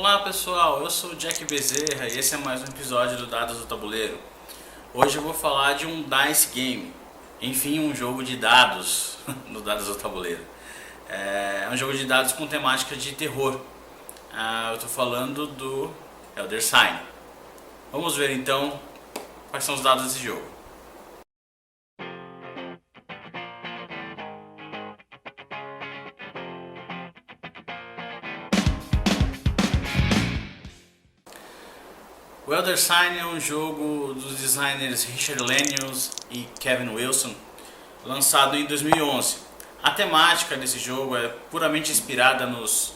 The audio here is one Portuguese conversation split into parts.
Olá pessoal, eu sou o Jack Bezerra e esse é mais um episódio do Dados do Tabuleiro. Hoje eu vou falar de um Dice Game, enfim, um jogo de dados no Dados do Tabuleiro. É um jogo de dados com temática de terror. Eu estou falando do Elder Sign. Vamos ver então quais são os dados desse jogo. O Elder Sign é um jogo dos designers Richard Lanius e Kevin Wilson, lançado em 2011. A temática desse jogo é puramente inspirada nos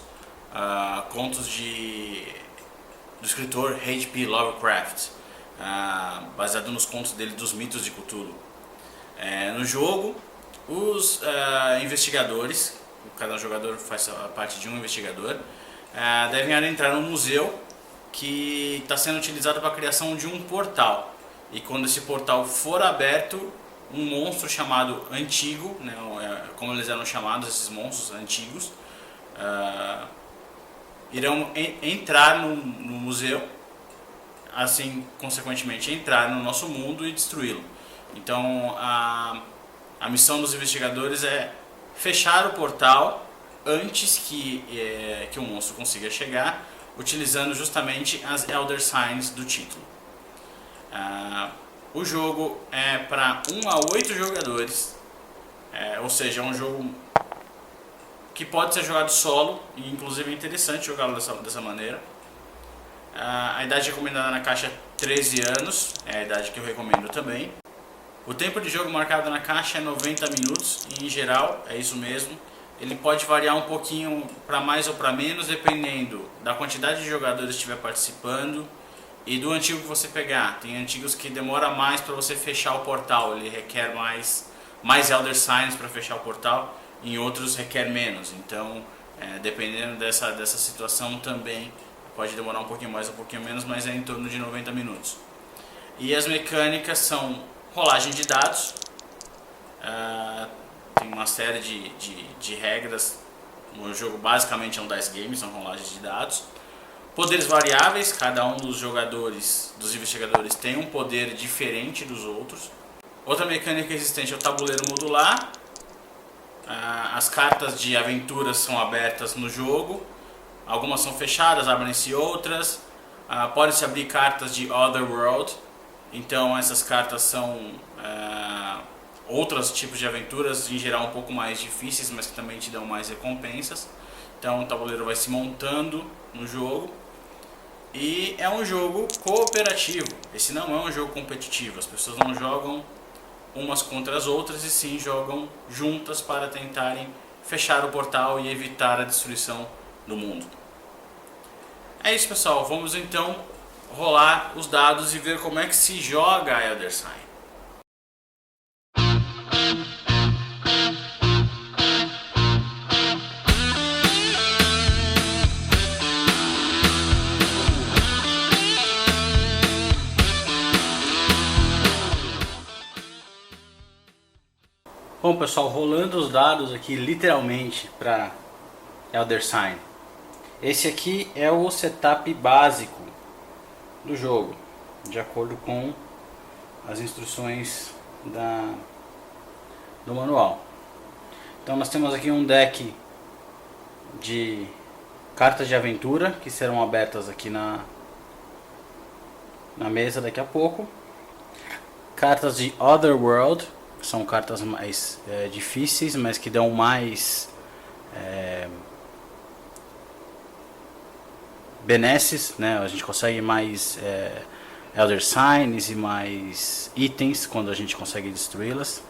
contos do escritor H.P. Lovecraft, baseado nos contos dele dos mitos de Cthulhu. No jogo, os investigadores, cada jogador faz parte de um investigador, devem adentrar num museu que está sendo utilizado para a criação de um portal. E quando esse portal for aberto, um monstro chamado Antigo, né, como eles eram chamados, esses monstros antigos, irão entrar no museu, assim, consequentemente, entrar no nosso mundo e destruí-lo. Então, a missão dos investigadores é fechar o portal antes que o monstro consiga chegar, utilizando justamente as Elder Signs do título. O jogo é para 1 a 8 jogadores, ou seja, é um jogo que pode ser jogado solo, e inclusive é interessante jogá-lo dessa maneira. A idade recomendada na caixa é 13 anos, é a idade que eu recomendo também. O tempo de jogo marcado na caixa é 90 minutos, e em geral é isso mesmo. Ele pode variar um pouquinho para mais ou para menos, dependendo da quantidade de jogadores que estiver participando e do antigo que você pegar. Tem antigos que demora mais para você fechar o portal, ele requer mais Elder Signs para fechar o portal, em outros requer menos. Então, dependendo dessa situação também, pode demorar um pouquinho mais ou um pouquinho menos, mas é em torno de 90 minutos. E as mecânicas são rolagem de dados, tem uma série de regras. O jogo basicamente é um dice game, são rolagens de dados. Poderes variáveis, cada um dos jogadores, dos investigadores, tem um poder diferente dos outros. Outra mecânica existente é o tabuleiro modular. As cartas de aventuras são abertas no jogo. Algumas são fechadas, abrem-se outras. Pode-se abrir cartas de Otherworld. Então essas cartas são outros tipos de aventuras, em geral um pouco mais difíceis, mas que também te dão mais recompensas. Então o tabuleiro vai se montando no jogo. E é um jogo cooperativo. Esse não é um jogo competitivo. As pessoas não jogam umas contra as outras, e sim jogam juntas para tentarem fechar o portal e evitar a destruição do mundo. É isso, pessoal. Vamos então rolar os dados e ver como é que se joga a Elder Sign. Bom, pessoal, rolando os dados aqui literalmente para Elder Sign. Esse aqui é o setup básico do jogo, de acordo com as instruções do manual. Então nós temos aqui um deck de cartas de aventura que serão abertas aqui na mesa daqui a pouco. Cartas de Otherworld, que são cartas mais difíceis, mas que dão mais benesses, né? A gente consegue mais Elder Signs e mais itens quando a gente consegue destruí-las.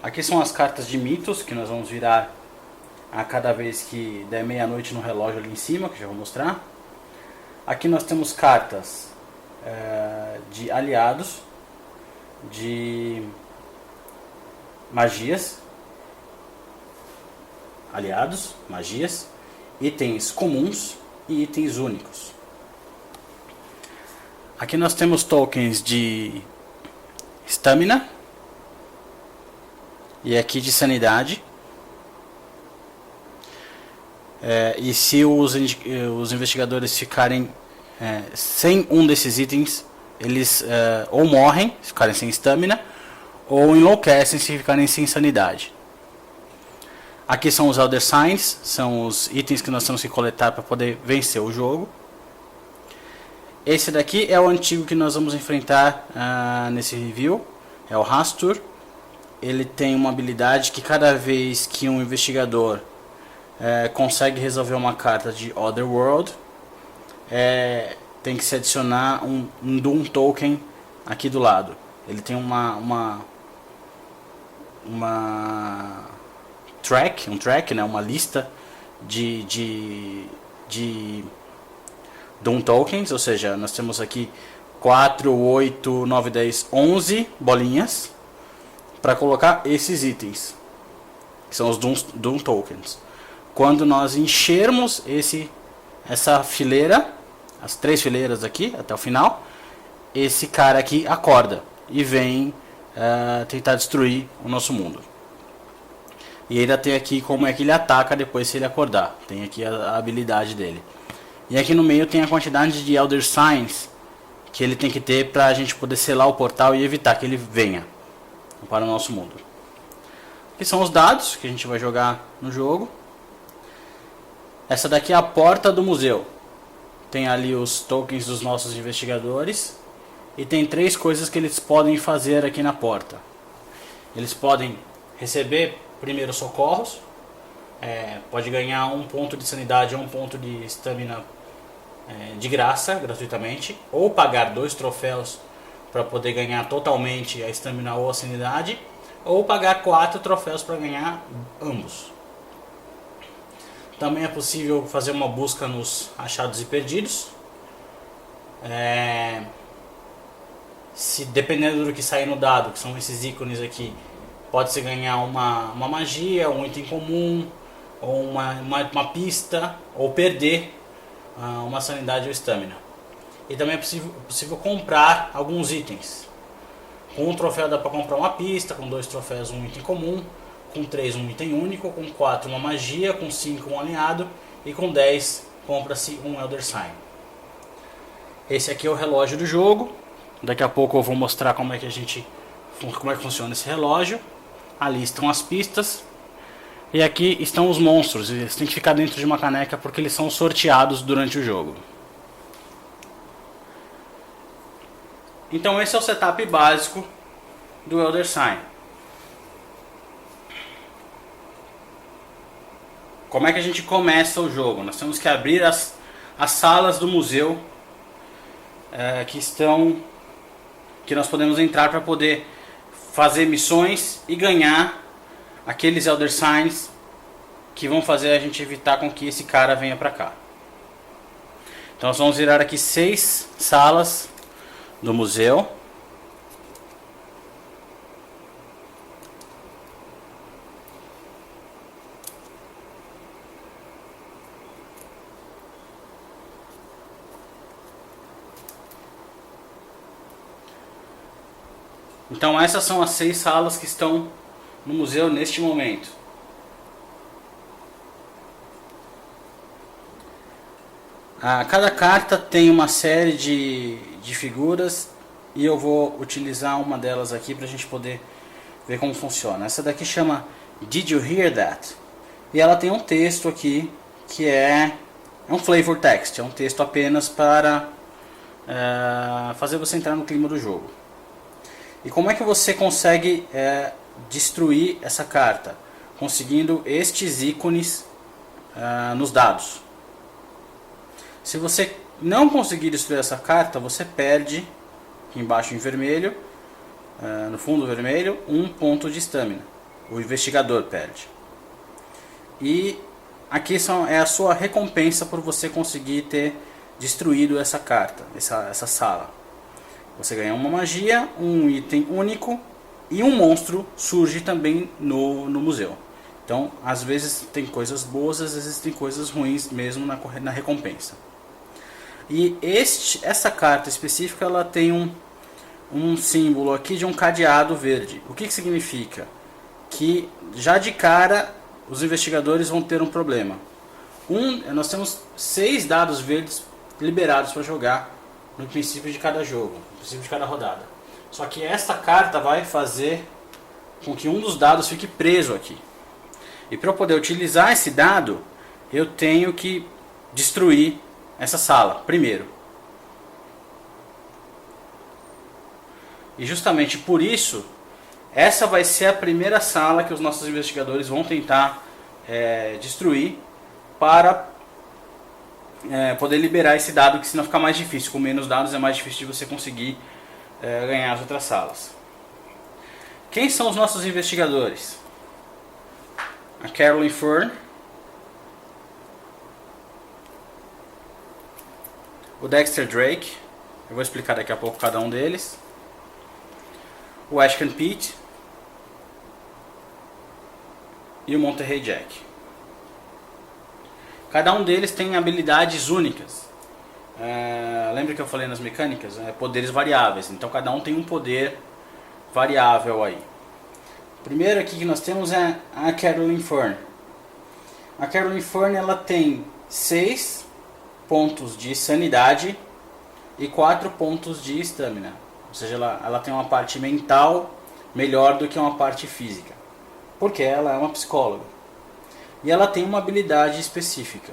Aqui são as cartas de mitos que nós vamos virar a cada vez que der meia-noite no relógio ali em cima, que já vou mostrar. Aqui nós temos cartas de aliados, de magias, itens comuns e itens únicos. Aqui nós temos tokens de Stamina e aqui de Sanidade. E se os investigadores ficarem sem um desses itens, eles ou morrem, se ficarem sem stamina, ou enlouquecem se ficarem sem sanidade. Aqui são os Elder Signs, são os itens que nós temos que coletar para poder vencer o jogo. Esse daqui é o antigo que nós vamos enfrentar nesse review, é o Hastur. Ele tem uma habilidade que cada vez que um investigador consegue resolver uma carta de Otherworld, tem que se adicionar um Doom Token aqui do lado. Ele tem uma track, né, uma lista de Doom Tokens, ou seja, nós temos aqui 4, 8, 9, 10, 11 bolinhas para colocar esses itens, que são os Doom Tokens. Quando nós enchermos essa fileira, as 3 fileiras aqui até o final, esse cara aqui acorda e vem tentar destruir o nosso mundo. E ainda tem aqui como é que ele ataca depois se ele acordar. Tem aqui a habilidade dele. E aqui no meio tem a quantidade de Elder Signs que ele tem que ter para a gente poder selar o portal e evitar que ele venha para o nosso mundo. Aqui são os dados que a gente vai jogar no jogo. Essa daqui é a porta do museu. Tem ali os tokens dos nossos investigadores. E tem 3 coisas que eles podem fazer aqui na porta. Eles podem receber primeiros socorros. Pode ganhar 1 ponto de sanidade ou 1 ponto de stamina de graça, gratuitamente. Ou pagar 2 troféus para poder ganhar totalmente a stamina ou a sanidade. Ou pagar 4 troféus para ganhar ambos. Também é possível fazer uma busca nos achados e perdidos. Se dependendo do que sair no dado, que são esses ícones aqui, pode-se ganhar uma magia, um item comum, ou uma pista, ou perder uma sanidade ou stamina. E também é possível comprar alguns itens. Com 1 troféu dá para comprar uma pista, com 2 troféus um item comum, com 3 um item único, com 4 uma magia, com 5 um alinhado e com 10 compra-se um Elder Sign. Esse aqui é o relógio do jogo. Daqui a pouco eu vou mostrar como é que funciona esse relógio. Ali estão as pistas. E aqui estão os monstros. Eles têm que ficar dentro de uma caneca porque eles são sorteados durante o jogo. Então esse é o setup básico do Elder Sign. Como é que a gente começa o jogo? Nós temos que abrir as salas do museu que nós podemos entrar para poder fazer missões e ganhar aqueles Elder Signs que vão fazer a gente evitar com que esse cara venha para cá. Então nós vamos virar aqui 6 salas do museu. Então essas são as 6 salas que estão no museu neste momento. Cada carta tem uma série de figuras e eu vou utilizar uma delas aqui para a gente poder ver como funciona. Essa daqui chama Did You Hear That? E ela tem um texto aqui que é um flavor text, é um texto apenas para fazer você entrar no clima do jogo. E como é que você consegue destruir essa carta? Conseguindo estes ícones nos dados. Se você não conseguir destruir essa carta, você perde, aqui embaixo em vermelho, no fundo vermelho, 1 ponto de stamina. O investigador perde. E aqui é a sua recompensa por você conseguir ter destruído essa carta, essa sala. Você ganha uma magia, um item único e um monstro surge também no museu. Então, às vezes tem coisas boas, às vezes tem coisas ruins mesmo na recompensa. E essa carta específica ela tem um símbolo aqui de um cadeado verde. O que significa? Que já de cara os investigadores vão ter um problema. Nós temos 6 dados verdes liberados para jogar no princípio de cada jogo, no princípio de cada rodada. Só que esta carta vai fazer com que um dos dados fique preso aqui. E para eu poder utilizar esse dado, eu tenho que destruir essa sala primeiro. E justamente por isso, essa vai ser a primeira sala que os nossos investigadores vão tentar destruir para poder liberar esse dado, que senão fica mais difícil. Com menos dados é mais difícil de você conseguir ganhar as outras salas. Quem são os nossos investigadores? A Carolyn Fern, o Dexter Drake, eu vou explicar daqui a pouco cada um deles, o Ashcan Pete e o Monterey Jack. Cada um deles tem habilidades únicas. Lembra que eu falei nas mecânicas? Poderes variáveis. Então cada um tem um poder variável aí. Primeiro aqui que nós temos é a Carolyn Fern. A Carolyn Fern, ela tem 6 pontos de sanidade e 4 pontos de estamina. Ou seja, ela tem uma parte mental melhor do que uma parte física. Porque ela é uma psicóloga. E ela tem uma habilidade específica.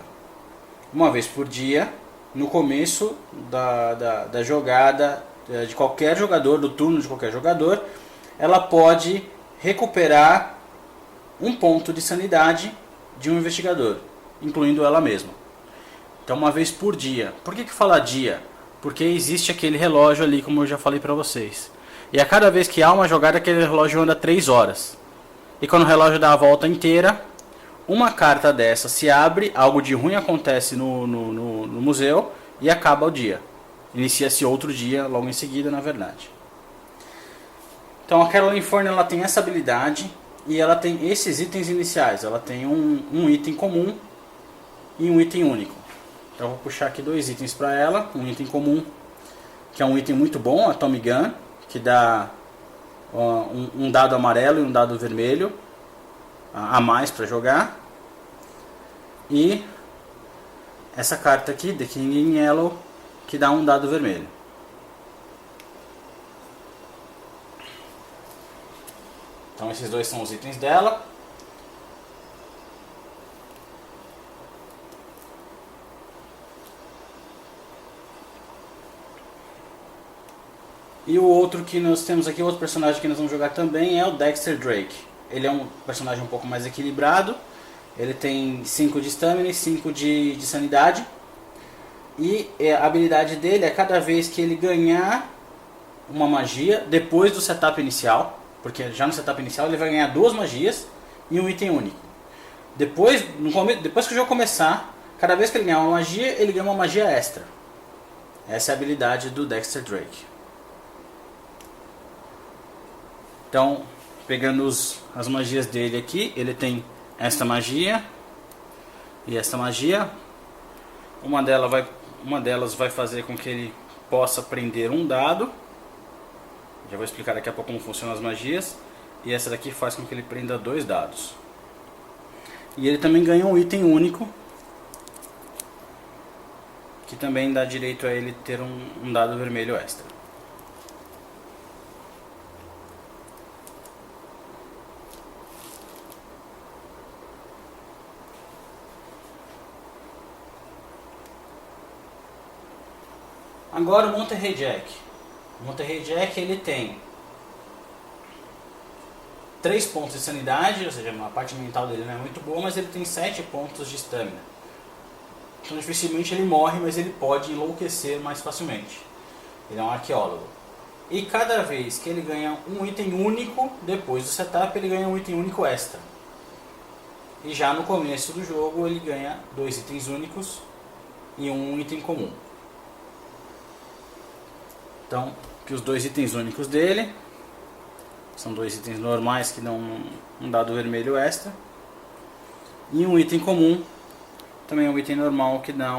Uma vez por dia, no começo da jogada de qualquer jogador, do turno de qualquer jogador, ela pode recuperar um ponto de sanidade de um investigador, incluindo ela mesma. Então, uma vez por dia. Por que fala dia? Porque existe aquele relógio ali, como eu já falei para vocês. E a cada vez que há uma jogada, aquele relógio anda 3 horas. E quando o relógio dá a volta inteira, uma carta dessa se abre, algo de ruim acontece no museu e acaba o dia. Inicia-se outro dia logo em seguida, na verdade. Então a Carolyn Fern, ela tem essa habilidade e ela tem esses itens iniciais. Ela tem um item comum e um item único. Então eu vou puxar aqui 2 itens para ela. Um item comum, que é um item muito bom, a Tommy Gun, que dá um dado amarelo e um dado vermelho a mais para jogar. E essa carta aqui, The King in Yellow, que dá um dado vermelho. Então esses 2 são os itens dela. E o outro que nós temos aqui, outro personagem que nós vamos jogar também é o Dexter Drake. Ele é um personagem um pouco mais equilibrado. Ele tem 5 de stamina e 5 de sanidade. E a habilidade dele é cada vez que ele ganhar uma magia, depois do setup inicial, porque já no setup inicial ele vai ganhar 2 magias e um item único. Depois que o jogo começar, cada vez que ele ganhar uma magia, ele ganha uma magia extra. Essa é a habilidade do Dexter Drake. Então, pegando as magias dele aqui, ele tem esta magia e esta magia. Uma delas vai fazer com que ele possa prender um dado. Já vou explicar daqui a pouco como funcionam as magias. E essa daqui faz com que ele prenda 2 dados. E ele também ganha um item único, que também dá direito a ele ter um dado vermelho extra. Agora o Monterey Jack. O Monterey Jack, ele tem 3 pontos de sanidade, ou seja, a parte mental dele não é muito boa, mas ele tem 7 pontos de stamina. Então dificilmente ele morre, mas ele pode enlouquecer mais facilmente. Ele é um arqueólogo. E cada vez que ele ganha um item único, depois do setup, ele ganha um item único extra. E já no começo do jogo ele ganha 2 itens únicos e um item comum. Então, que os 2 itens únicos dele são 2 itens normais que dão um dado vermelho extra. E um item comum, também um item normal que dá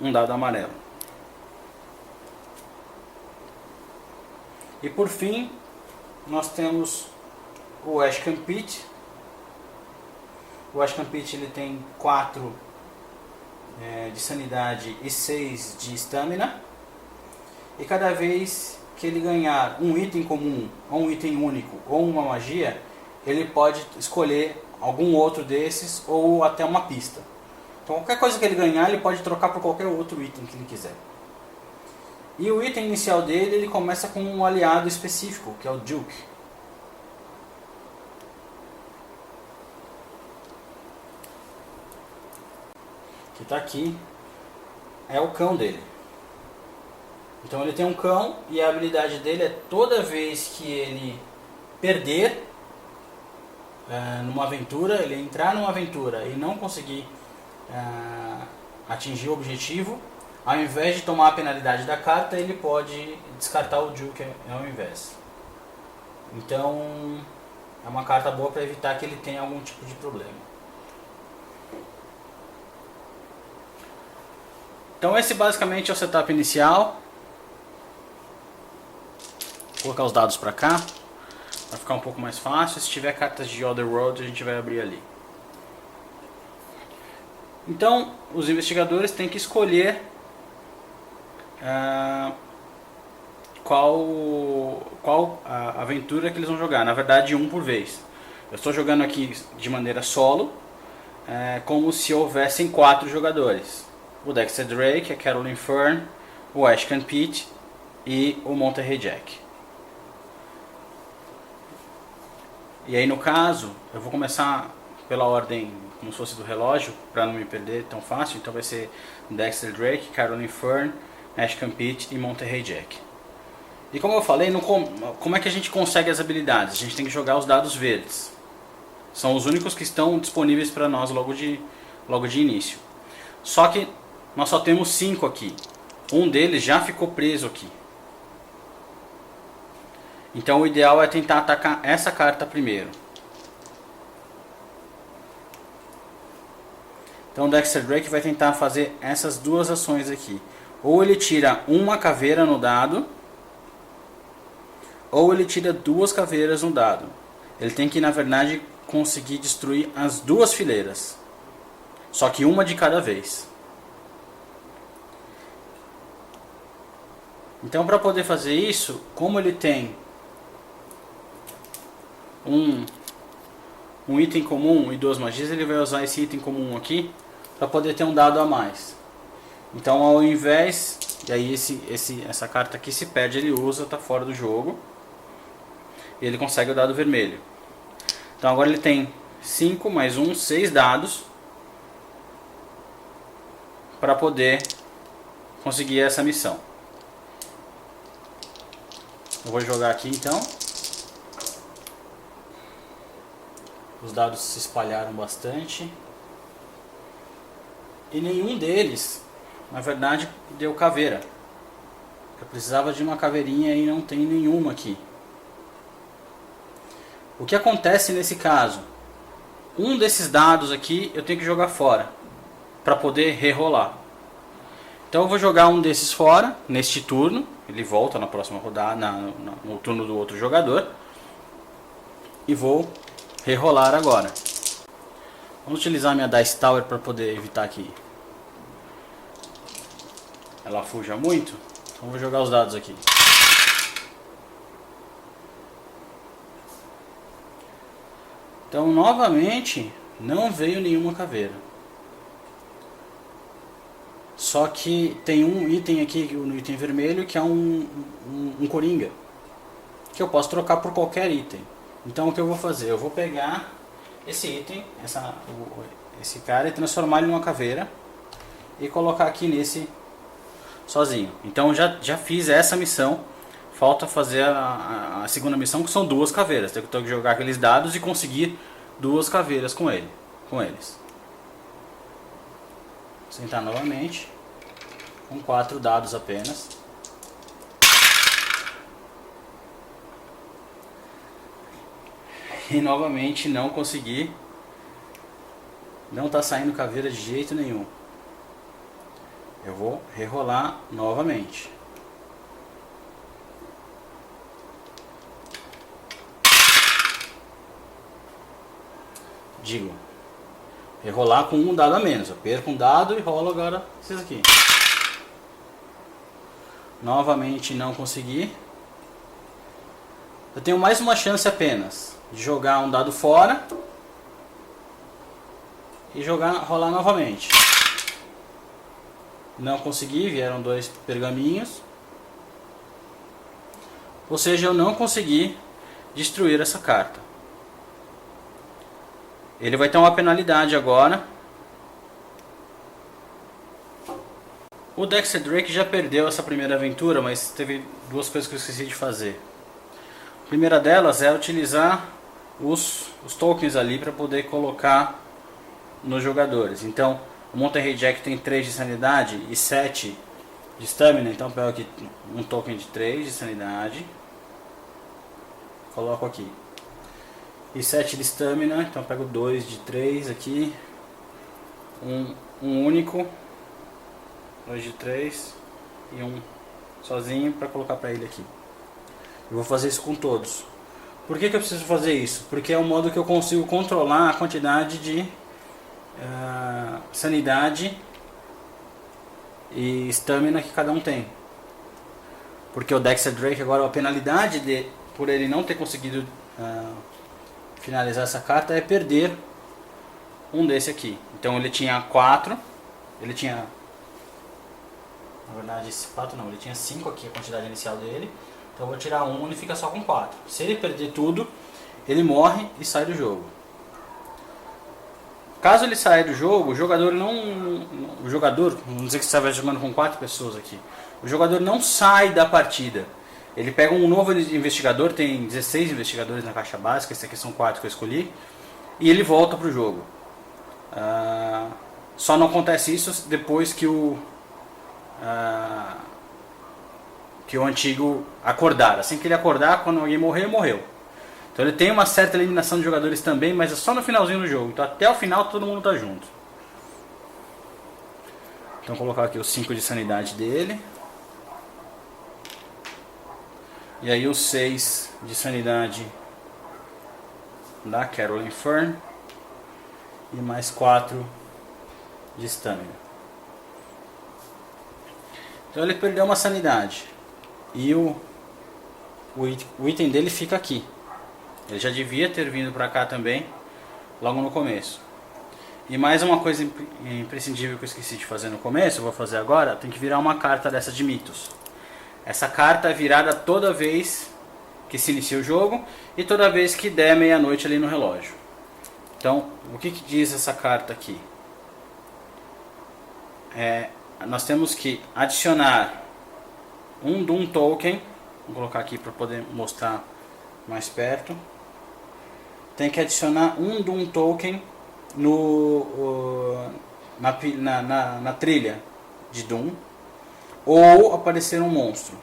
um dado amarelo. E por fim, nós temos o Ashcan Pete, O Ashcan Pit ele tem 4 de sanidade e 6 de stamina. E cada vez que ele ganhar um item comum, ou um item único, ou uma magia, ele pode escolher algum outro desses, ou até uma pista. Então qualquer coisa que ele ganhar, ele pode trocar por qualquer outro item que ele quiser. E o item inicial dele, ele começa com um aliado específico, que é o Duke. Que está aqui, é o cão dele. Então ele tem um cão e a habilidade dele é toda vez que ele perder numa aventura, ele entrar numa aventura e não conseguir atingir o objetivo, ao invés de tomar a penalidade da carta, ele pode descartar o Duke ao invés. Então é uma carta boa para evitar que ele tenha algum tipo de problema. Então esse basicamente é o setup inicial. Vou colocar os dados para cá, para ficar um pouco mais fácil. Se tiver cartas de Other World, a gente vai abrir ali. Então, os investigadores têm que escolher qual a aventura que eles vão jogar. Na verdade, um por vez. Eu estou jogando aqui de maneira solo, como se houvessem 4 jogadores. O Dexter Drake, a Caroline Fern, o Ashcan Pit e o Monterey Jack. E aí no caso, eu vou começar pela ordem como se fosse do relógio, para não me perder tão fácil. Então vai ser Dexter Drake, Caroline Fern, Ashcan Pit e Monterey Jack. E como eu falei, como é que a gente consegue as habilidades? A gente tem que jogar os dados verdes. São os únicos que estão disponíveis para nós logo de início. Só que nós só temos 5 aqui. Um deles já ficou preso aqui. Então o ideal é tentar atacar essa carta primeiro. Então o Dexter Drake vai tentar fazer essas duas ações aqui. Ou ele tira uma caveira no dado, ou ele tira 2 caveiras no dado. Ele tem que, na verdade, conseguir destruir as 2 fileiras. Só que uma de cada vez. Então para poder fazer isso, como ele tem um item comum e 2 magias, ele vai usar esse item comum aqui para poder ter um dado a mais. Então ao invés, e aí essa carta aqui se perde, ele usa, está fora do jogo, e ele consegue o dado vermelho. Então agora ele tem 5 mais 1, 6 dados para poder conseguir essa missão. Eu vou jogar aqui então. Os dados se espalharam bastante. E nenhum deles, na verdade, deu caveira. Eu precisava de uma caveirinha e não tem nenhuma aqui. O que acontece nesse caso? Um desses dados aqui eu tenho que jogar fora, para poder rerolar. Então eu vou jogar um desses fora, neste turno. Ele volta na próxima rodada, no turno do outro jogador. E vou rerolar agora. Vamos utilizar minha Dice Tower para poder evitar que ela fuja muito. Então vou jogar os dados aqui. Então novamente não veio nenhuma caveira. Só que tem um item aqui, no item vermelho, que é um coringa, que eu posso trocar por qualquer item. Então o que eu vou fazer? Eu vou pegar esse item, esse cara, e transformar ele numa caveira e colocar aqui nesse sozinho. Então já fiz essa missão. Falta fazer a segunda missão, que são 2 caveiras. Tenho que jogar aqueles dados e conseguir 2 caveiras com eles. Vou sentar novamente com 4 dados apenas. E novamente não consegui. Não está saindo caveira de jeito nenhum. Eu vou rerolar novamente. Digo, rerolar com um dado a menos. Eu perco um dado e rolo agora esses aqui. Novamente não consegui. Eu tenho mais uma chance apenas de jogar um dado fora e rolar novamente. Não consegui, vieram 2 pergaminhos. Ou seja, eu não consegui destruir essa carta. Ele vai ter uma penalidade agora. O Dexter Drake já perdeu essa primeira aventura, mas teve 2 coisas que eu esqueci de fazer. A primeira delas é utilizar os tokens ali para poder colocar nos jogadores. Então, o Monterrey Jack tem 3 de sanidade e 7 de stamina. Então, eu pego aqui um token de 3 de sanidade. Coloco aqui. E 7 de stamina. Então, eu pego 2 de 3 aqui. Um único. 2 de 3. E um sozinho para colocar para ele aqui. Eu vou fazer isso com todos. Por que eu preciso fazer isso? Porque é o modo que eu consigo controlar a quantidade de sanidade e stamina que cada um tem. Porque o Dexter Drake agora, a penalidade por ele não ter conseguido finalizar essa carta é perder um desse aqui. Então ele tinha 4, ele tinha, na verdade esse 4 não, ele tinha 5 aqui a quantidade inicial dele. Então eu vou tirar 1 e ele fica só com 4. Se ele perder tudo, ele morre e sai do jogo. Caso ele saia do jogo, o jogador vamos dizer que você vai jogando com 4 pessoas aqui. O jogador não sai da partida. Ele pega um novo investigador, tem 16 investigadores na caixa básica, esses aqui são 4 que eu escolhi, e ele volta pro jogo. Só não acontece isso depois que o antigo acordar. Assim que ele acordar, quando alguém morrer, morreu. Então ele tem uma certa eliminação de jogadores também, mas é só no finalzinho do jogo. Então até o final todo mundo tá junto. Então vou colocar aqui os 5 de sanidade dele. E aí os 6 de sanidade da Carolyn Fern. E mais 4 de stamina. Então ele perdeu uma sanidade. E o item dele fica aqui. Ele já devia ter vindo pra cá também, logo no começo. E mais uma coisa imprescindível que eu esqueci de fazer no começo, eu vou fazer agora, tem que virar uma carta dessa de mitos. Essa carta é virada toda vez que se inicia o jogo e toda vez que der meia-noite ali no relógio. Então, o que diz essa carta aqui? Nós temos que adicionar um Doom Token, vou colocar aqui para poder mostrar mais perto. Tem que adicionar um Doom Token na trilha de Doom, ou aparecer um monstro.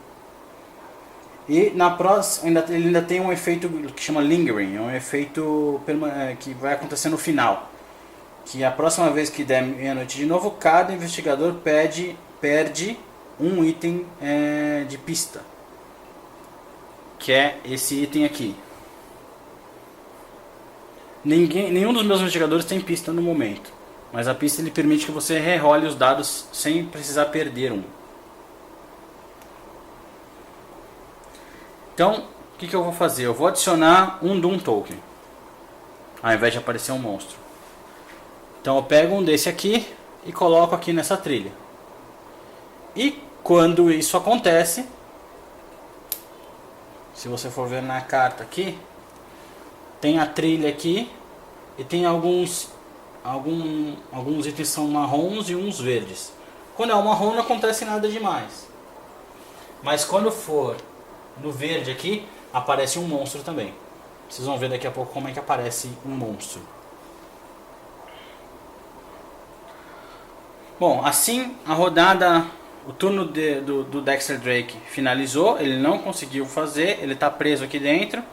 E na próxima ele ainda tem um efeito que chama Lingering, é um efeito que vai acontecer no final. Que a próxima vez que der meia-noite de novo, cada investigador perde um item de pista, que é esse item aqui. Nenhum dos meus investigadores tem pista no momento, mas a pista ele permite que você rerole os dados sem precisar perder um. Então, o que eu vou fazer? Eu vou adicionar um Doom Token, ao invés de aparecer um monstro. Então eu pego um desse aqui e coloco aqui nessa trilha. E quando isso acontece, se você for ver na carta aqui, tem a trilha aqui e tem alguns itens são marrons e uns verdes. Quando é um marrom não acontece nada demais. Mas quando for no verde aqui, aparece um monstro também. Vocês vão ver daqui a pouco como é que aparece um monstro. Bom, assim a rodada, o turno do Dexter Drake finalizou. Ele não conseguiu fazer, ele está preso aqui dentro.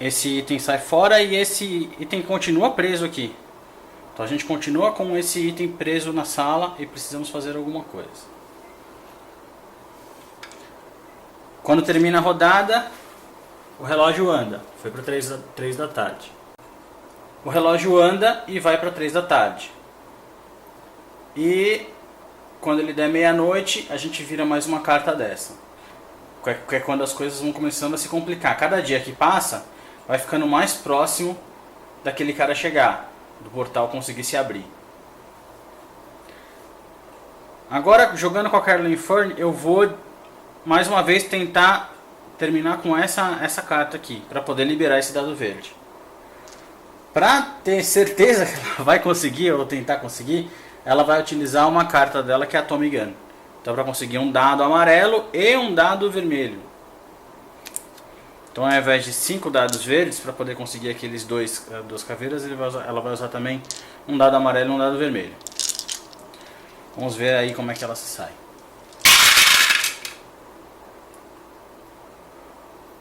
Esse item sai fora e esse item continua preso aqui. Então a gente continua com esse item preso na sala e precisamos fazer alguma coisa. Quando termina a rodada, o relógio anda. Foi para 3 da tarde. o relógio anda e vai para 3 da tarde. E quando ele der meia-noite, a gente vira mais uma carta dessa. Que é quando as coisas vão começando a se complicar. Cada dia que passa, vai ficando mais próximo daquele cara chegar, do portal conseguir se abrir. Agora, jogando com a Caroline Fern, eu vou mais uma vez tentar terminar com essa carta aqui, para poder liberar esse dado verde. Para ter certeza que ela vai conseguir, ou tentar conseguir, ela vai utilizar uma carta dela que é a Tommy Gun. Então, para conseguir um dado amarelo e um dado vermelho. Então, ao invés de 5 dados verdes, para poder conseguir aqueles duas caveiras, ela vai usar também um dado amarelo e um dado vermelho. Vamos ver aí como é que ela se sai.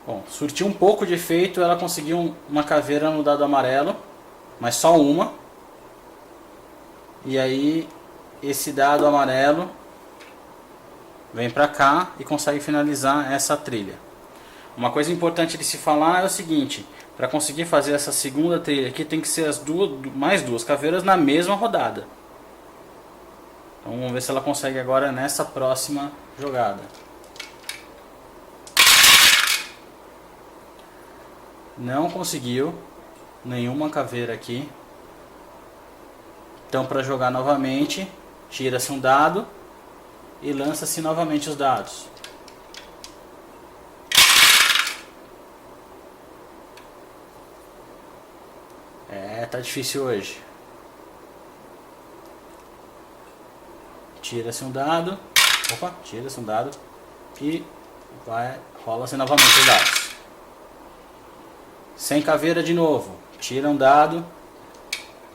Bom, surtiu um pouco de efeito, ela conseguiu uma caveira no dado amarelo, mas só uma. E aí, esse dado amarelo vem pra cá e consegue finalizar essa trilha. Uma coisa importante de se falar é o seguinte: para conseguir fazer essa segunda trilha aqui, tem que ser mais duas caveiras na mesma rodada. Então vamos ver se ela consegue agora nessa próxima jogada. Não conseguiu nenhuma caveira aqui. Então, para jogar novamente, tira-se um dado e lança-se novamente os dados. Tá difícil hoje. Tira-se um dado. Opa, tira-se um dado e rola-se novamente os dados. Sem caveira de novo. Tira um dado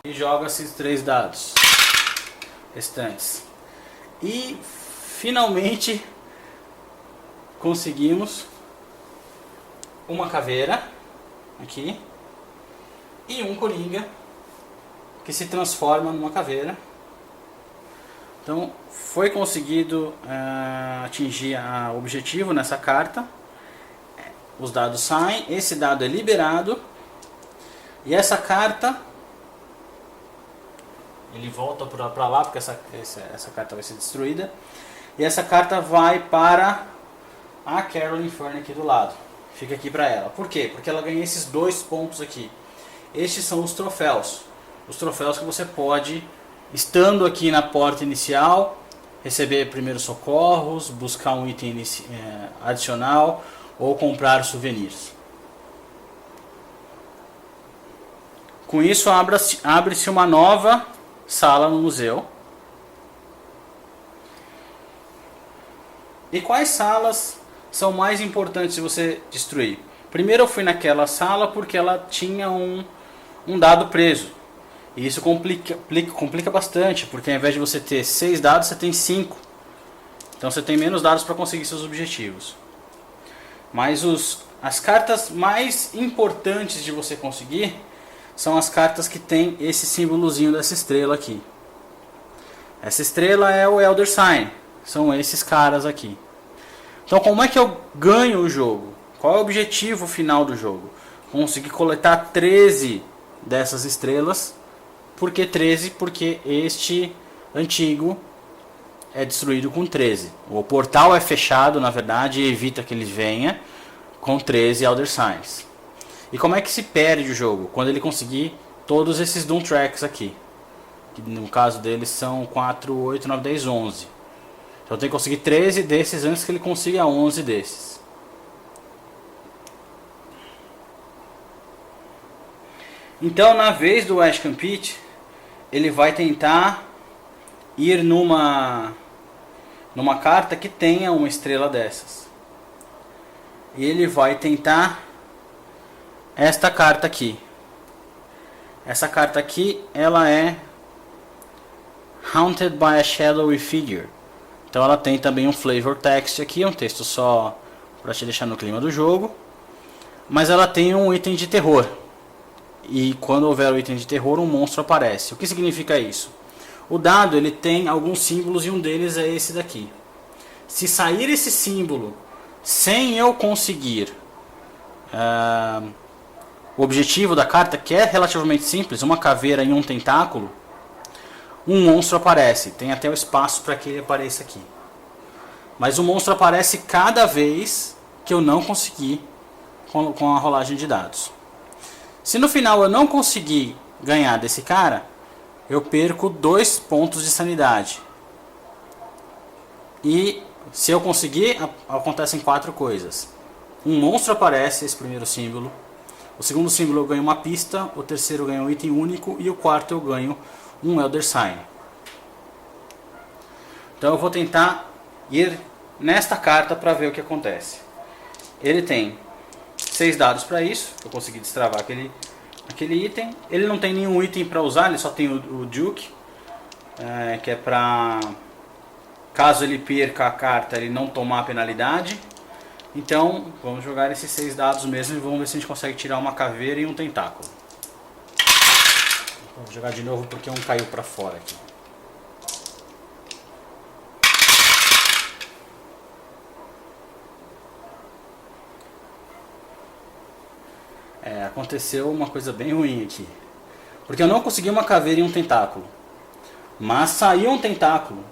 e joga-se 3 dados restantes. E finalmente conseguimos uma caveira aqui e um coringa que se transforma numa caveira. Então foi conseguido atingir o objetivo nessa carta. Os dados saem, esse dado é liberado e essa carta ele volta para lá porque essa carta vai ser destruída e essa carta vai para a Caroline Fern aqui do lado. Fica aqui para ela. Por quê? Porque ela ganha esses 2 pontos aqui. Estes são os troféus. Os troféus que você pode, estando aqui na porta inicial, receber primeiros socorros, buscar um item adicional ou comprar souvenirs. Com isso abre-se uma nova sala no museu. E quais salas são mais importantes de você destruir? Primeiro eu fui naquela sala porque ela tinha um dado preso. E isso complica bastante, porque ao invés de você ter 6 dados, você tem 5. Então você tem menos dados para conseguir seus objetivos. Mas as cartas mais importantes de você conseguir são as cartas que tem esse símbolozinho dessa estrela aqui. Essa estrela é o Elder Sign. São esses caras aqui. Então como é que eu ganho o jogo? Qual é o objetivo final do jogo? Conseguir coletar 13 dessas estrelas. Por que 13? Porque este antigo é destruído com 13. O portal é fechado, na verdade, e evita que ele venha com 13 Elder Signs. E como é que se perde o jogo? Quando ele conseguir todos esses Doom Tracks aqui. Que no caso deles são 4, 8, 9, 10, 11. Então tem que conseguir 13 desses antes que ele consiga 11 desses. Então na vez do Ashcan Pit, ele vai tentar ir numa carta que tenha uma estrela dessas. E ele vai tentar esta carta aqui. Essa carta aqui, ela é Haunted by a Shadowy Figure. Então ela tem também um flavor text aqui, um texto só para te deixar no clima do jogo. Mas ela tem um item de terror. E quando houver o item de terror, um monstro aparece. O que significa isso? O dado ele tem alguns símbolos e um deles é esse daqui. Se sair esse símbolo sem eu conseguir o objetivo da carta, que é relativamente simples, uma caveira e um tentáculo, um monstro aparece. Tem até o espaço para que ele apareça aqui. Mas o monstro aparece cada vez que eu não conseguir com a rolagem de dados. Se no final eu não conseguir ganhar desse cara, eu perco 2 pontos de sanidade. E se eu conseguir, acontecem 4 coisas. Um monstro aparece, esse primeiro símbolo. O segundo símbolo eu ganho uma pista. O terceiro eu ganho um item único. E o quarto eu ganho um Elder Sign. Então eu vou tentar ir nesta carta para ver o que acontece. Ele tem 6 dados para isso. Eu consegui destravar aquele item. Ele não tem nenhum item para usar, ele só tem o Duke, que é para, caso ele perca a carta, ele não tomar a penalidade. Então vamos jogar esses 6 dados mesmo e vamos ver se a gente consegue tirar uma caveira e um tentáculo. Vou jogar de novo porque um caiu para fora aqui. Aconteceu uma coisa bem ruim aqui. Porque eu não consegui uma caveira e um tentáculo. Mas saiu um tentáculo.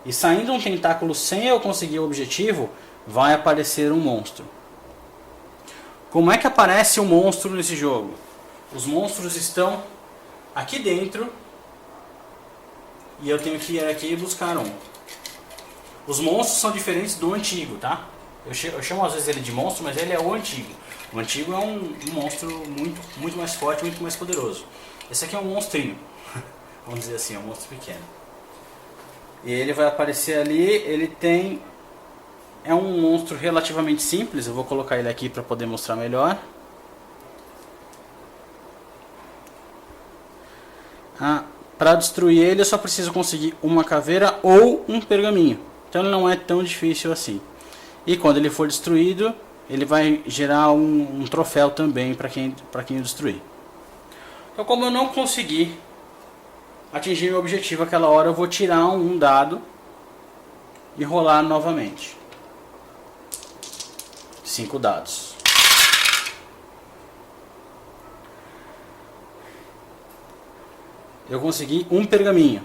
E saindo um tentáculo sem eu conseguir o objetivo, vai aparecer um monstro. Como é que aparece um monstro nesse jogo? Os monstros estão aqui dentro. E eu tenho que ir aqui e buscar um. Os monstros são diferentes do antigo, tá? Eu chamo às vezes ele de monstro, mas ele é o antigo. O antigo é um monstro muito mais forte, muito mais poderoso. Esse aqui é um monstrinho, vamos dizer assim, é um monstro pequeno. E ele vai aparecer ali, ele tem... É um monstro relativamente simples, eu vou colocar ele aqui para poder mostrar melhor. Para destruir ele eu só preciso conseguir uma caveira ou um pergaminho. Então ele não é tão difícil assim. E quando ele for destruído, ele vai gerar um troféu também para quem o destruir. Então, como eu não consegui atingir meu objetivo aquela hora, eu vou tirar um dado e rolar novamente. 5 dados. Eu consegui um pergaminho.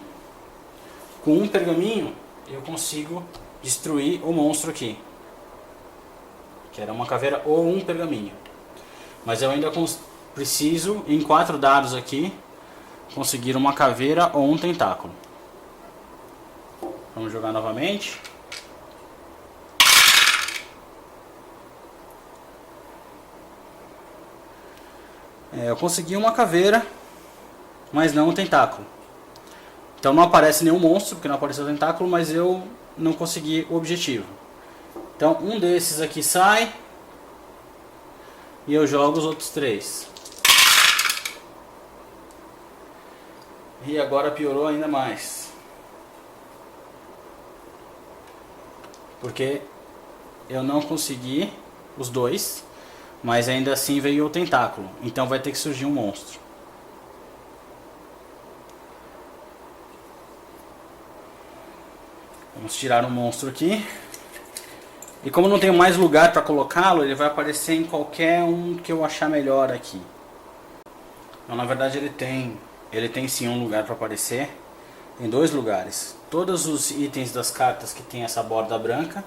Com um pergaminho, eu consigo destruir o monstro aqui. Que era uma caveira ou um pergaminho. Mas eu ainda preciso, em 4 dados aqui, conseguir uma caveira ou um tentáculo. Vamos jogar novamente. Eu consegui uma caveira, mas não um tentáculo. Então não aparece nenhum monstro, porque não apareceu o tentáculo, mas eu não consegui o objetivo. Então um desses aqui sai e eu jogo os outros 3. E agora piorou ainda mais. Porque eu não consegui os 2, mas ainda assim veio o tentáculo. Então vai ter que surgir um monstro. Vamos tirar um monstro aqui. E como não tenho mais lugar para colocá-lo, ele vai aparecer em qualquer um que eu achar melhor aqui. Então, na verdade ele tem sim um lugar para aparecer. Em 2 lugares. Todos os itens das cartas que tem essa borda branca,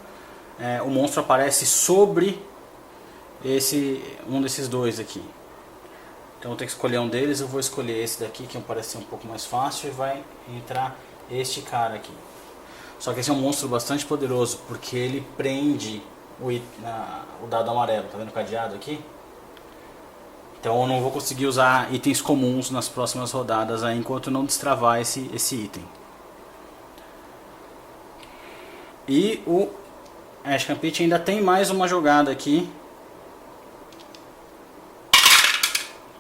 o monstro aparece sobre um desses 2 aqui. Então eu tenho que escolher um deles. Eu vou escolher esse daqui, que parece ser um pouco mais fácil, e vai entrar este cara aqui. Só que esse é um monstro bastante poderoso, porque ele prende o dado amarelo. Tá vendo o cadeado aqui? Então eu não vou conseguir usar itens comuns nas próximas rodadas aí, enquanto não destravar esse item. E o Ash Campit ainda tem mais uma jogada aqui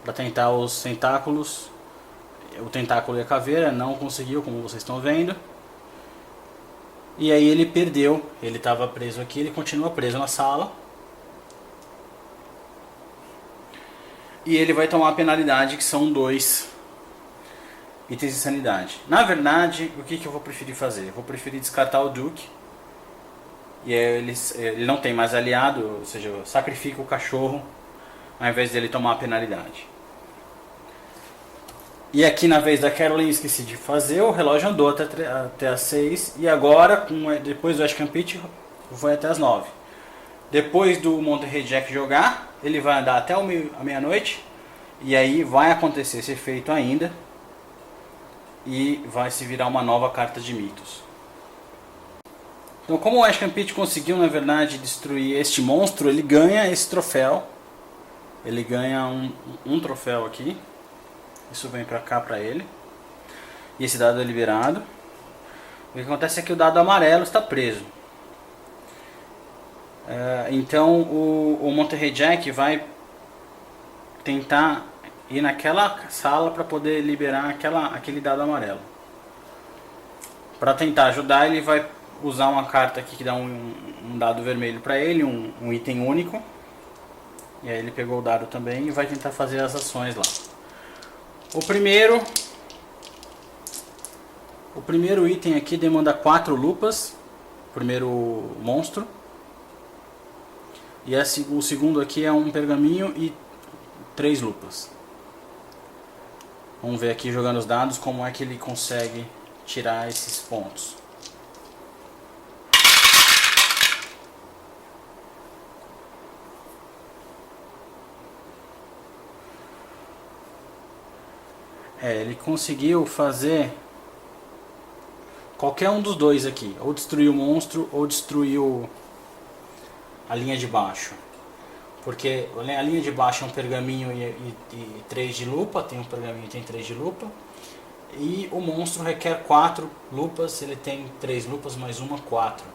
para tentar os tentáculos. O tentáculo e a caveira não conseguiu, como vocês estão vendo. E aí ele perdeu, ele estava preso aqui, ele continua preso na sala. E ele vai tomar a penalidade, que são 2 itens de sanidade. Na verdade, o que eu vou preferir fazer? Eu vou preferir descartar o Duke. E aí ele não tem mais aliado, ou seja, eu sacrifico o cachorro ao invés dele tomar a penalidade. E aqui na vez da Caroline esqueci de fazer, o relógio andou até as 6 e agora, depois do Ash Campit, foi até as 9. Depois do Monterrey Jack jogar, ele vai andar até a meia-noite e aí vai acontecer esse efeito ainda e vai se virar uma nova carta de mitos. Então, como o Ash Campit conseguiu na verdade destruir este monstro, ele ganha esse troféu. Ele ganha um troféu aqui. Isso vem pra cá pra ele. E esse dado é liberado. O que acontece é que o dado amarelo está preso. Então o Monterrey Jack vai tentar ir naquela sala para poder liberar aquele dado amarelo. Para tentar ajudar, ele vai usar uma carta aqui que dá um dado vermelho para ele, um item único. E aí ele pegou o dado também e vai tentar fazer as ações lá. O primeiro item aqui demanda 4 lupas, o primeiro monstro. E o segundo aqui é um pergaminho e 3 lupas. Vamos ver aqui jogando os dados como é que ele consegue tirar esses pontos. Ele conseguiu fazer qualquer um dos dois aqui. Ou destruir o monstro ou destruir a linha de baixo. Porque a linha de baixo é um pergaminho e 3 de lupa. Tem um pergaminho e tem 3 de lupa. E o monstro requer 4 lupas. Ele tem 3 lupas mais uma, 4.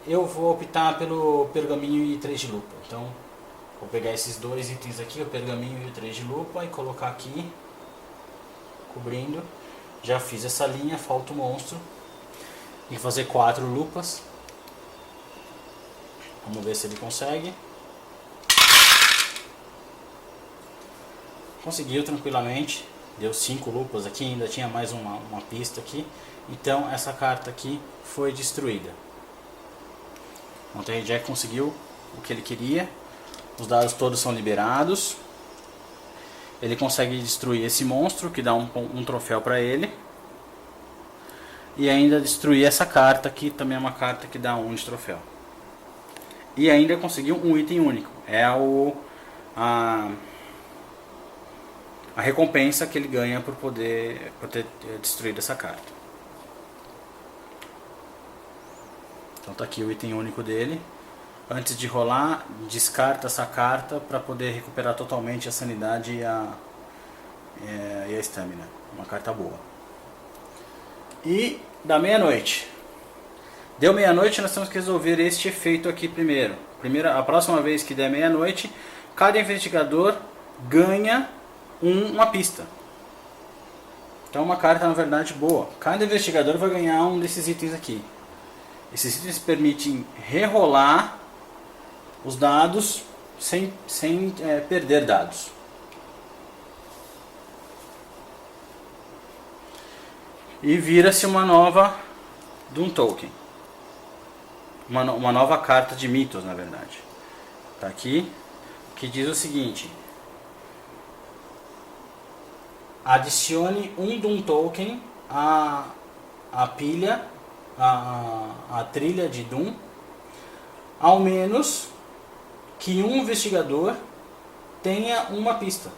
Eu vou optar pelo pergaminho e 3 de lupa. Então vou pegar esses dois itens aqui, o pergaminho e o 3 de lupa, e colocar aqui, cobrindo. Já fiz essa linha, falta o monstro. Tem que fazer 4 lupas. Vamos ver se ele consegue. Conseguiu tranquilamente. Deu 5 lupas aqui, ainda tinha mais uma pista aqui. Então essa carta aqui foi destruída. O Monterrey Jack conseguiu o que ele queria. Os dados todos são liberados. Ele consegue destruir esse monstro, que dá um troféu para ele. E ainda destruir essa carta, que também é uma carta que dá 1 de troféu. E ainda conseguiu um item único. É a recompensa que ele ganha por ter destruído essa carta. Então tá aqui o item único dele. Antes de rolar, descarta essa carta para poder recuperar totalmente a sanidade e a estamina. Uma carta boa. E da meia-noite. Deu meia-noite, nós temos que resolver este efeito aqui primeiro. A próxima vez que der meia-noite, cada investigador ganha uma pista. Então uma carta na verdade boa. Cada investigador vai ganhar um desses itens aqui. Esses itens permitem rerolar os dados sem perder dados. E vira-se uma nova Doom Token. Uma nova carta de mitos, na verdade. Tá aqui, que diz o seguinte: adicione um Doom Token à pilha, à trilha de Doom, ao menos que um investigador tenha uma pista.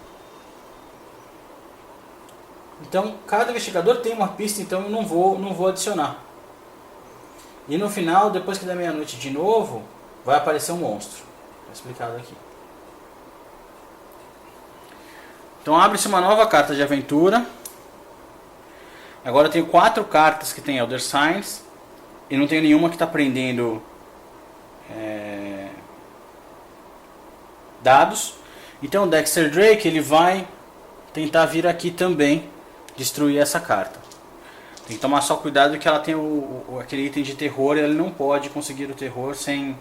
Então, cada investigador tem uma pista, então eu não vou adicionar. E no final, depois que der meia-noite de novo, vai aparecer um monstro. Está explicado aqui. Então abre-se uma nova carta de aventura. Agora eu tenho 4 cartas que tem Elder Signs. E não tenho nenhuma que está prendendo dados. Então o Dexter Drake ele vai tentar vir aqui também destruir essa carta. Tem que tomar só cuidado que ela tem aquele item de terror e ele não pode conseguir o terror sem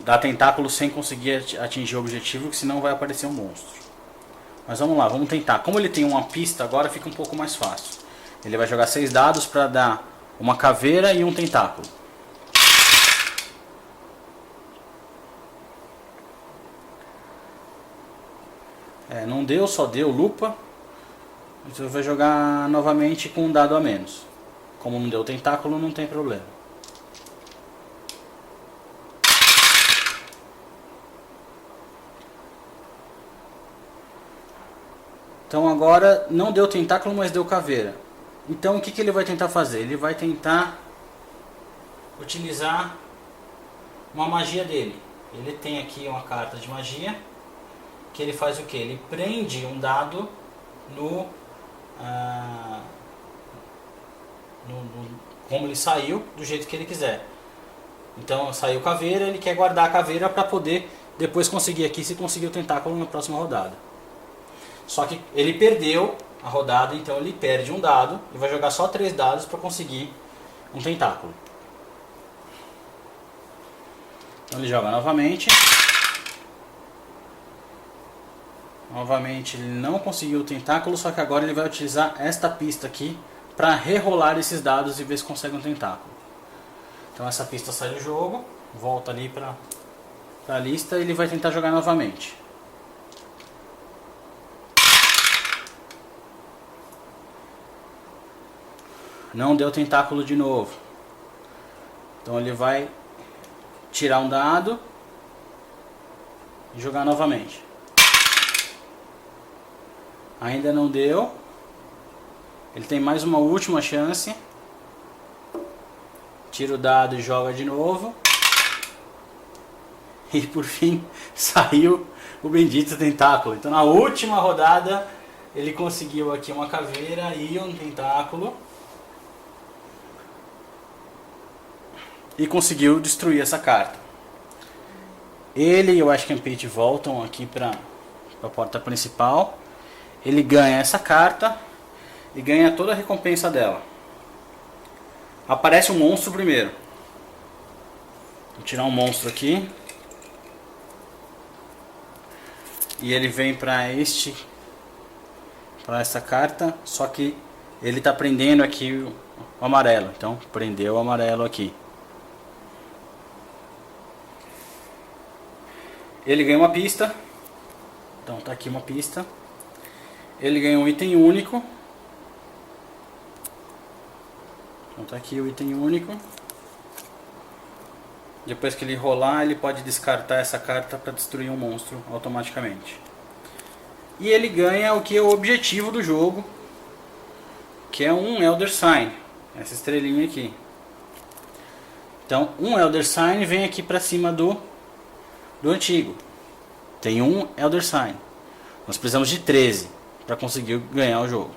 dar tentáculo sem conseguir atingir o objetivo, que senão vai aparecer um monstro. Mas vamos lá, vamos tentar. Como ele tem uma pista agora, fica um pouco mais fácil. Ele vai jogar 6 dados para dar uma caveira e um tentáculo. Não deu, só deu lupa. Então vai jogar novamente com um dado a menos. Como não deu tentáculo, não tem problema. Então agora não deu tentáculo, mas deu caveira. Então o que ele vai tentar fazer? Ele vai tentar utilizar uma magia dele. Ele tem aqui uma carta de magia que ele faz o que? Ele prende um dado no como ele saiu, do jeito que ele quiser. Então saiu caveira, ele quer guardar a caveira para poder depois conseguir aqui, se conseguir o tentáculo na próxima rodada. Só que ele perdeu a rodada, então ele perde um dado e vai jogar só 3 dados para conseguir um tentáculo. Então ele joga novamente. Novamente ele não conseguiu o tentáculo, só que agora ele vai utilizar esta pista aqui para rerolar esses dados e ver se consegue um tentáculo. Então essa pista sai do jogo, volta ali para a lista e ele vai tentar jogar novamente. Não deu tentáculo de novo. Então ele vai tirar um dado e jogar novamente. Ainda não deu. Ele tem mais uma última chance. Tira o dado e joga de novo. E por fim saiu o bendito tentáculo. Então na última rodada ele conseguiu aqui uma caveira e um tentáculo. E conseguiu destruir essa carta. Ele e o Ash Pete voltam aqui para a porta principal. Ele ganha essa carta e ganha toda a recompensa dela. Aparece um monstro primeiro. Vou tirar um monstro aqui. E ele vem para essa carta, só que ele está prendendo aqui o amarelo. Então prendeu o amarelo aqui. Ele ganha uma pista. Então tá aqui uma pista. Ele ganha um item único. Então tá aqui o item único. Depois que ele rolar, ele pode descartar essa carta para destruir um monstro automaticamente. E ele ganha o que é o objetivo do jogo, que é um Elder Sign. Essa estrelinha aqui. Então um Elder Sign vem aqui para cima do antigo. Tem um Elder Sign. Nós precisamos de 13 para conseguir ganhar o jogo.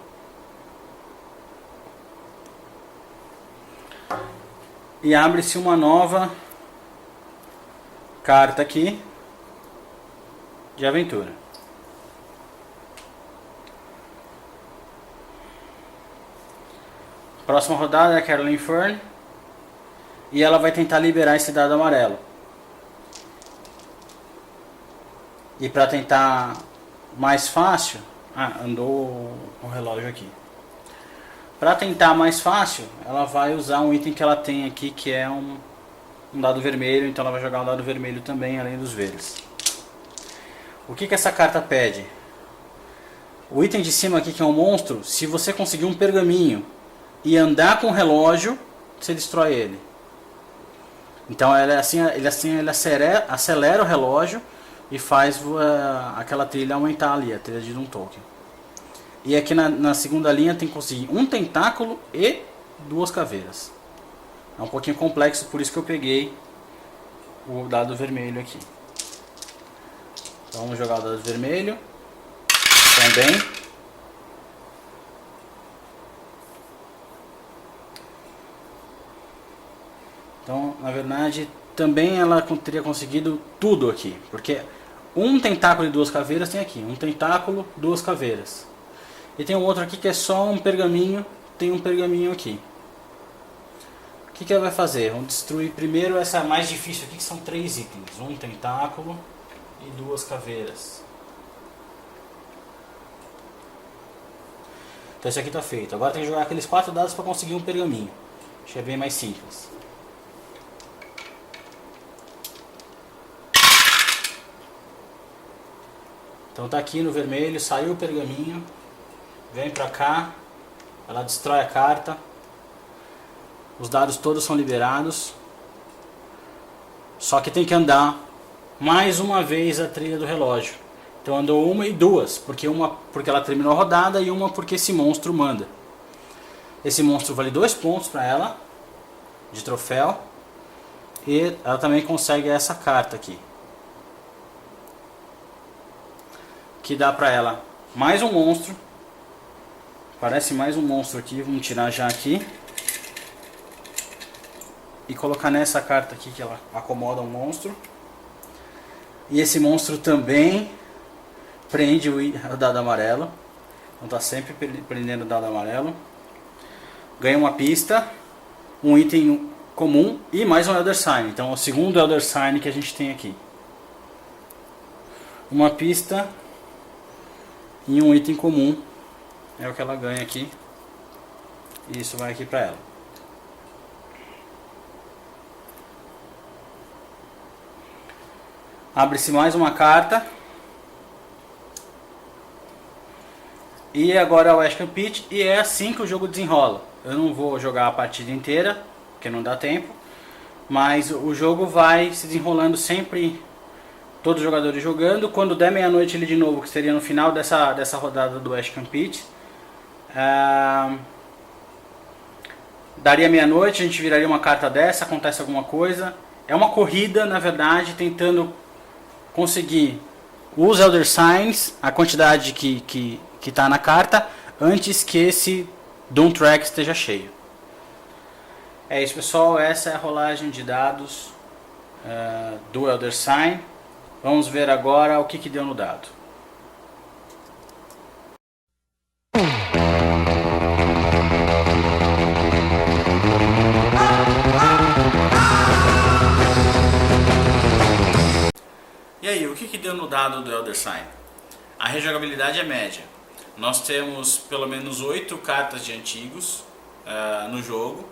E abre-se uma nova carta aqui de aventura. Próxima rodada é a Caroline Fern. E ela vai tentar liberar esse dado amarelo. E para tentar mais fácil... andou o relógio aqui. Para tentar mais fácil, ela vai usar um item que ela tem aqui, que é um dado vermelho. Então ela vai jogar um dado vermelho também, além dos verdes. O que essa carta pede? O item de cima aqui, que é um monstro, se você conseguir um pergaminho e andar com o relógio, você destrói ele. Então ele acelera o relógio e faz aquela trilha aumentar ali, a trilha de um token. E aqui na segunda linha tem que conseguir um tentáculo e 2 caveiras. É um pouquinho complexo, por isso que eu peguei o dado vermelho aqui. Então vamos jogar o dado vermelho também. Então, na verdade, também ela teria conseguido tudo aqui, porque um tentáculo e 2 caveiras tem aqui, um tentáculo, 2 caveiras. E tem um outro aqui que é só um pergaminho, tem um pergaminho aqui. O que ela vai fazer? Vamos destruir primeiro essa mais difícil aqui, que são 3 itens. Um tentáculo e 2 caveiras. Então esse aqui está feito. Agora tem que jogar aqueles 4 dados para conseguir um pergaminho. Acho que é bem mais simples. Então tá aqui no vermelho, saiu o pergaminho, vem pra cá, ela destrói a carta, os dados todos são liberados, só que tem que andar mais uma vez a trilha do relógio. Então andou uma e duas, porque ela terminou a rodada e uma porque esse monstro manda. Esse monstro vale 2 pontos para ela, de troféu, e ela também consegue essa carta aqui, que dá para ela mais um monstro. Parece mais um monstro aqui, vamos tirar já aqui e colocar nessa carta aqui, que ela acomoda um monstro. E esse monstro também prende o dado amarelo. Então tá sempre prendendo o dado amarelo. Ganha uma pista, um item comum e mais um Elder Sign. Então é o segundo Elder Sign que a gente tem aqui. Uma pista e um item comum é o que ela ganha aqui. E isso vai aqui pra ela. Abre-se mais uma carta. E agora é o Ashcan Pitch, e é assim que o jogo desenrola. Eu não vou jogar a partida inteira, porque não dá tempo. Mas o jogo vai se desenrolando sempre, todos os jogadores jogando. Quando der meia-noite ele de novo, que seria no final dessa rodada do Ashcan Pitch, daria meia-noite, a gente viraria uma carta dessa, acontece alguma coisa. É uma corrida, na verdade, tentando conseguir os Elder Signs, a quantidade que está na carta, antes que esse Doom Track esteja cheio. É isso, pessoal, essa é a rolagem de dados do Elder Sign. Vamos ver agora o que deu no dado. E aí, o que deu no dado do Elder Sign? A rejogabilidade é média. Nós temos pelo menos 8 cartas de antigos no jogo,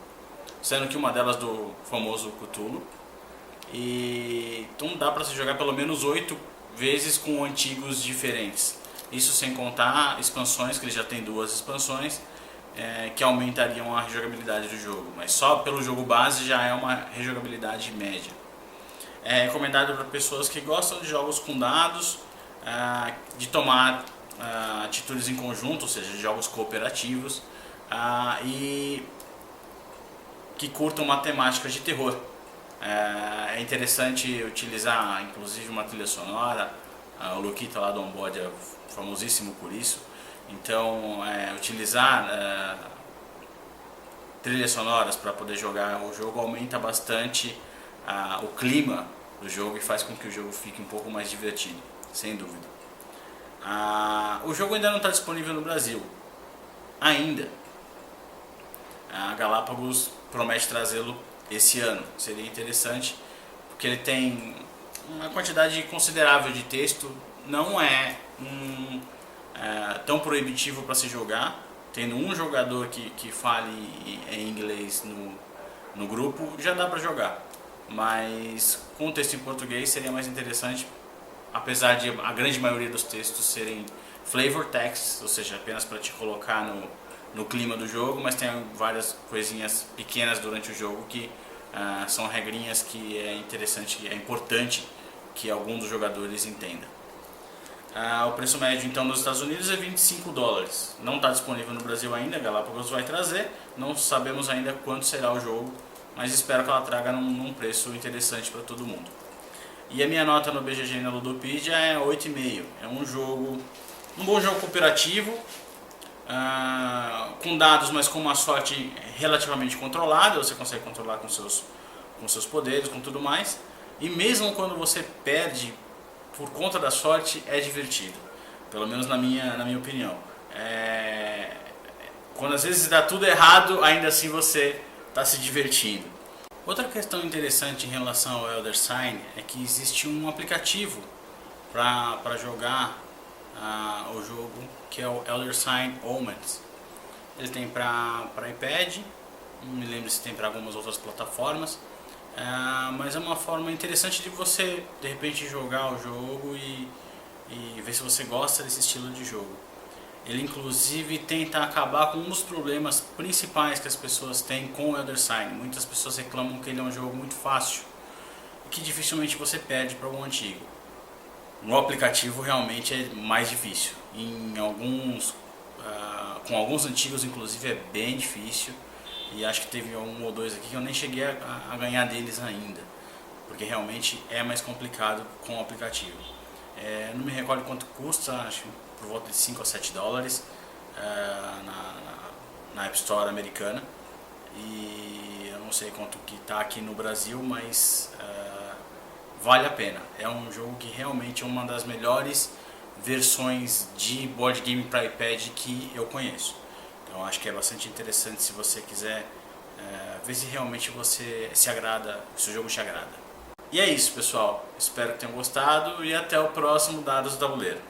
sendo que uma delas do famoso Cthulhu. E então dá para se jogar pelo menos 8 vezes com antigos diferentes. Isso sem contar expansões, que ele já tem 2 expansões, que aumentariam a rejogabilidade do jogo. Mas só pelo jogo base já é uma rejogabilidade média. É recomendado para pessoas que gostam de jogos com dados, de tomar atitudes em conjunto, ou seja, de jogos cooperativos, e que curtam uma temática de terror. É interessante utilizar inclusive uma trilha sonora. O Luquita lá do Onboard é famosíssimo por isso. Então utilizar trilhas sonoras para poder jogar o jogo aumenta bastante o clima do jogo e faz com que o jogo fique um pouco mais divertido, sem dúvida. O jogo ainda não está disponível no Brasil, ainda. A Galápagos promete trazê-lo esse ano. Seria interessante, porque ele tem uma quantidade considerável de texto, não é tão proibitivo para se jogar. Tendo um jogador que fale em inglês no grupo, já dá para jogar. Mas com o texto em português seria mais interessante, apesar de a grande maioria dos textos serem flavor texts, ou seja, apenas para te colocar no clima do jogo, mas tem várias coisinhas pequenas durante o jogo que são regrinhas que é interessante, é importante que algum dos jogadores entenda. O preço médio então nos Estados Unidos é $25. Não está disponível no Brasil ainda, a Galápagos vai trazer, não sabemos ainda quanto será o jogo, mas espero que ela traga num preço interessante para todo mundo. E a minha nota no BGG e na Ludopedia é 8,5. É um bom jogo cooperativo, com dados, mas com uma sorte relativamente controlada. Você consegue controlar com seus poderes, com tudo mais. E mesmo quando você perde por conta da sorte, é divertido. Pelo menos na minha opinião. Quando às vezes dá tudo errado, ainda assim você está se divertindo. Outra questão interessante em relação ao Elder Sign é que existe um aplicativo para jogar o jogo, que é o Elder Sign Omens. Ele tem para iPad, não me lembro se tem para algumas outras plataformas, mas é uma forma interessante de você de repente jogar o jogo e ver se você gosta desse estilo de jogo. Ele inclusive tenta acabar com um dos problemas principais que as pessoas têm com o Elder Sign. Muitas pessoas reclamam que ele é um jogo muito fácil, que dificilmente você perde para o antigo. No aplicativo realmente é mais difícil. Com alguns antigos inclusive é bem difícil. E acho que teve um ou dois aqui que eu nem cheguei a ganhar deles ainda. Porque realmente é mais complicado com o aplicativo. Não me recordo quanto custa, acho que por volta de 5 a 7 dólares na App Store americana. E eu não sei quanto que está aqui no Brasil, mas vale a pena. É um jogo que realmente é uma das melhores versões de board game para iPad que eu conheço. Então acho que é bastante interessante se você quiser ver se realmente você se agrada, se o jogo te agrada. E é isso, pessoal. Espero que tenham gostado e até o próximo Dados do Tabuleiro.